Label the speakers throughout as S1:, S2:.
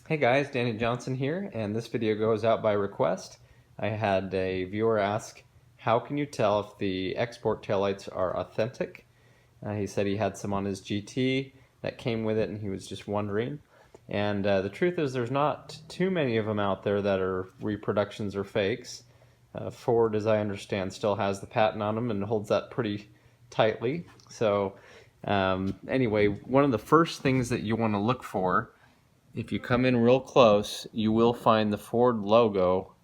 S1: Hey guys, Danny Johnson here, and this video goes out by request. I had a viewer ask, how can you tell if the export taillights are authentic? He said he had some on his GT that came with it and he was just wondering. And the truth is there's not too many of them out there that are reproductions or fakes. Ford, as I understand, still has the patent on them and holds that pretty tightly. So anyway, one of the first things that you want to look for, if you come in real close, you will find the Ford logo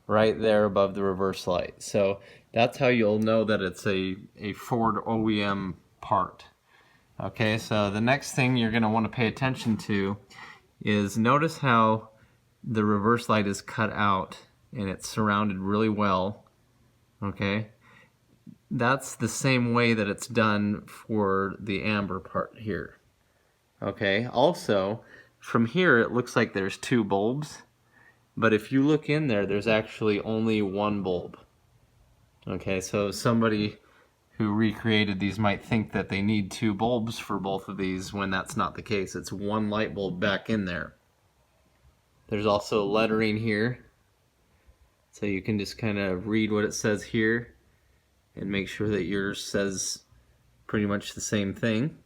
S1: right there above the reverse light. So that's how you'll know that it's a Ford OEM part. Okay, so the next thing you're going to want to pay attention to is notice how the reverse light is cut out and it's surrounded really well. Okay, that's the same way that it's done for the amber part here. Okay, also from here it looks like there's two bulbs, but if you look in there, there's actually only one bulb. Okay, so somebody who recreated these might think that they need two bulbs for both of these when that's not the case. It's one light bulb back in there. There's also lettering here, so you can just kind of read what it says here and make sure that yours says pretty much the same thing.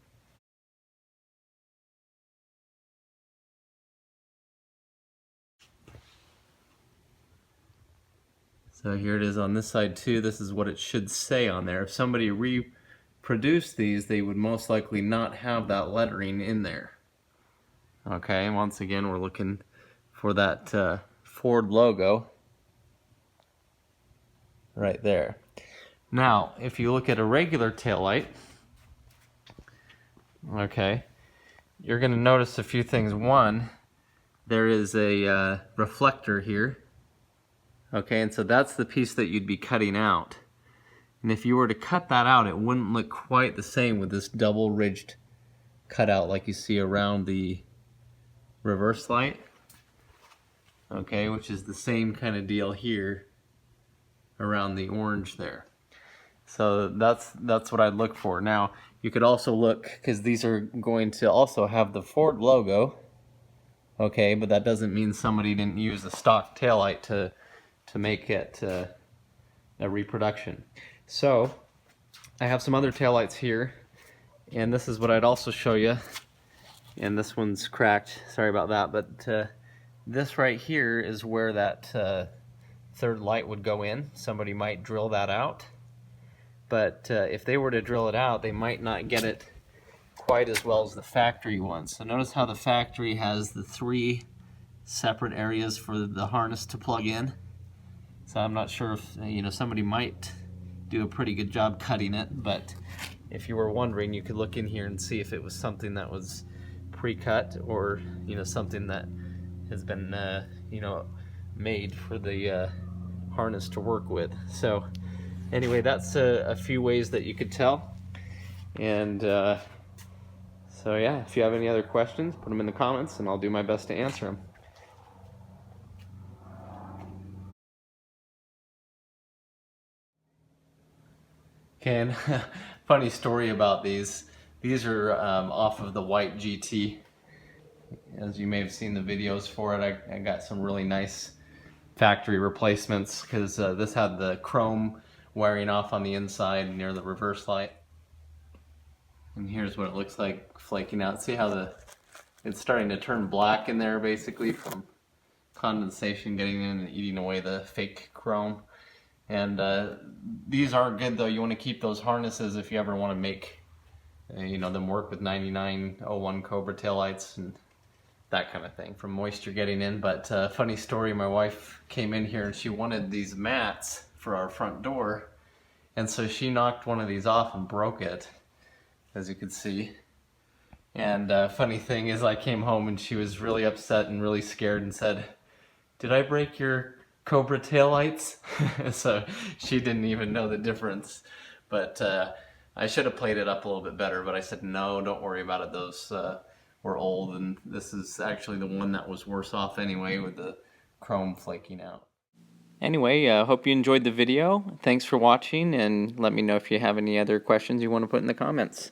S1: So here it is on this side too. This is what it should say on there. If somebody reproduced these, they would most likely not have that lettering in there. Okay, once again we're looking for that Ford logo right there. Now, if you look at a regular taillight, okay, you're going to notice a few things. One, there is a reflector here. Okay, and so that's the piece that you'd be cutting out. And if you were to cut that out, it wouldn't look quite the same with this double ridged cutout like you see around the reverse light. Okay, which is the same kind of deal here around the orange there. So that's what I'd look for. Now, you could also look, because these are going to also have the Ford logo. Okay, but that doesn't mean somebody didn't use a stock taillight to make it a reproduction. So I have some other taillights here, and this is what I'd also show you. And this one's cracked, sorry about that, but this right here is where that third light would go in. Somebody might drill that out, but if they were to drill it out, they might not get it quite as well as the factory one. So notice how the factory has the three separate areas for the harness to plug in. So I'm not sure if, somebody might do a pretty good job cutting it, but if you were wondering, you could look in here and see if it was something that was pre-cut or, something that has been, made for the harness to work with. So anyway, that's a few ways that you could tell. And so yeah, if you have any other questions, put them in the comments and I'll do my best to answer them. Okay, and funny story about these. These are off of the white GT. As you may have seen the videos for it, I got some really nice factory replacements because this had the chrome wearing off on the inside near the reverse light. And here's what it looks like flaking out. See how it's starting to turn black in there basically from condensation getting in and eating away the fake chrome. And these are good though. You want to keep those harnesses if you ever want to make them work with 9901 Cobra taillights and that kind of thing from moisture getting in. But funny story, my wife came in here and she wanted these mats for our front door, and so she knocked one of these off and broke it, as you could see. And funny thing is, I came home and she was really upset and really scared and said, "Did I break your Cobra taillights?" So she didn't even know the difference. But I should have played it up a little bit better, but I said, no, don't worry about it. Those were old, and this is actually the one that was worse off anyway with the chrome flaking out. Anyway, hope you enjoyed the video. Thanks for watching, and let me know if you have any other questions you want to put in the comments.